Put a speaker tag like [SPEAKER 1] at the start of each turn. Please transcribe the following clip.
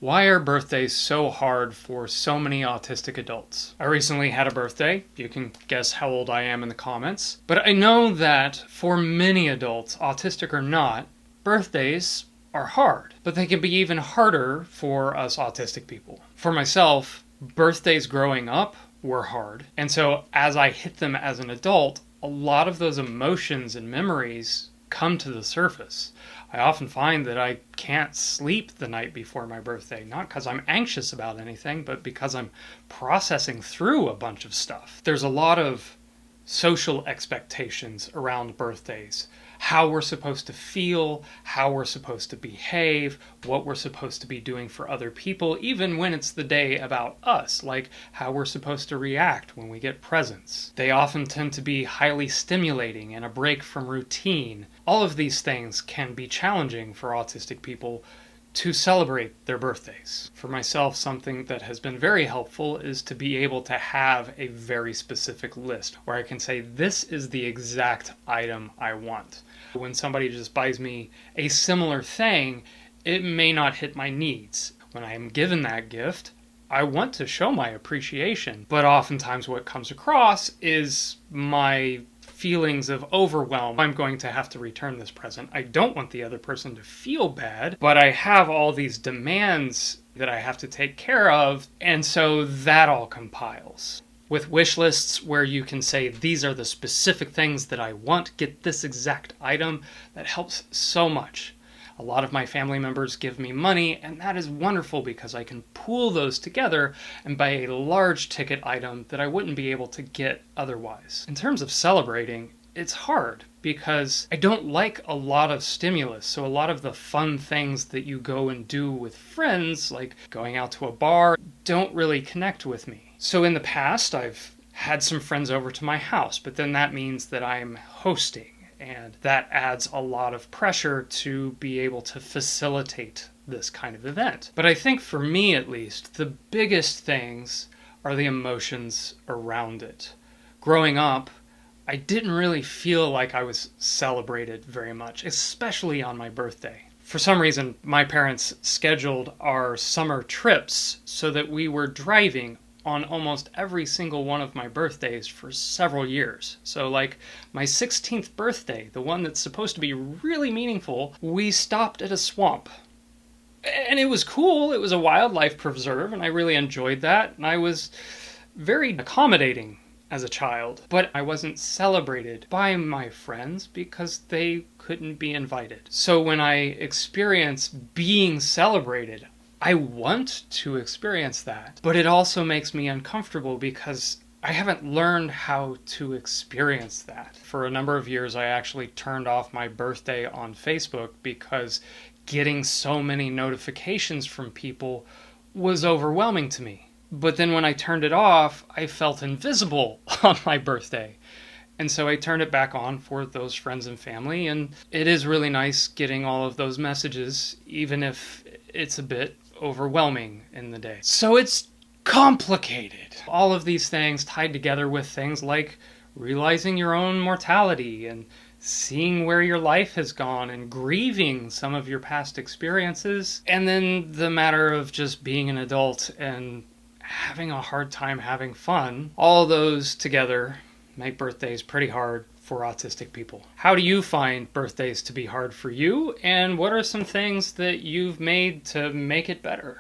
[SPEAKER 1] Why are birthdays so hard for so many autistic adults? I recently had a birthday. You can guess how old I am in the comments. But I know that for many adults, autistic or not, birthdays are hard. But they can be even harder for us autistic people. For myself, birthdays growing up were hard. And so as I hit them as an adult, a lot of those emotions and memories come to the surface. I often find that I can't sleep the night before my birthday, not because I'm anxious about anything, but because I'm processing through a bunch of stuff. There's a lot of social expectations around birthdays. How we're supposed to feel, how we're supposed to behave, what we're supposed to be doing for other people, even when it's the day about us, like how we're supposed to react when we get presents. They often tend to be highly stimulating and a break from routine. All of these things can be challenging for autistic people to celebrate their birthdays. For myself, something that has been very helpful is to be able to have a very specific list where I can say, this is the exact item I want. When somebody just buys me a similar thing, it may not hit my needs. When I am given that gift, I want to show my appreciation, but oftentimes what comes across is my feelings of overwhelm. I'm going to have to return this present. I don't want the other person to feel bad, but I have all these demands that I have to take care of, and so that all compiles. With wish lists where you can say, these are the specific things that I want, get this exact item, that helps so much. A lot of my family members give me money, and that is wonderful because I can pool those together and buy a large ticket item that I wouldn't be able to get otherwise. In terms of celebrating, it's hard because I don't like a lot of stimulus. So a lot of the fun things that you go and do with friends, like going out to a bar, don't really connect with me. So in the past, I've had some friends over to my house, but then that means that I'm hosting. And that adds a lot of pressure to be able to facilitate this kind of event. But I think for me, at least, the biggest things are the emotions around it. Growing up, I didn't really feel like I was celebrated very much, especially on my birthday. For some reason, my parents scheduled our summer trips so that we were driving on almost every single one of my birthdays for several years. So like my 16th birthday, the one that's supposed to be really meaningful, we stopped at a swamp. And it was cool. It was a wildlife preserve, and I really enjoyed that. And I was very accommodating as a child. But I wasn't celebrated by my friends because they couldn't be invited. So when I experience being celebrated, I want to experience that, but it also makes me uncomfortable because I haven't learned how to experience that. For a number of years, I actually turned off my birthday on Facebook because getting so many notifications from people was overwhelming to me. But then when I turned it off, I felt invisible on my birthday. And so I turned it back on for those friends and family, and it is really nice getting all of those messages, even if it's a bit overwhelming in the day. So it's complicated. All of these things tied together with things like realizing your own mortality and seeing where your life has gone and grieving some of your past experiences. And then the matter of just being an adult and having a hard time having fun. All those together make birthdays pretty hard for autistic people. How do you find birthdays to be hard for you? And what are some things that you've made to make it better?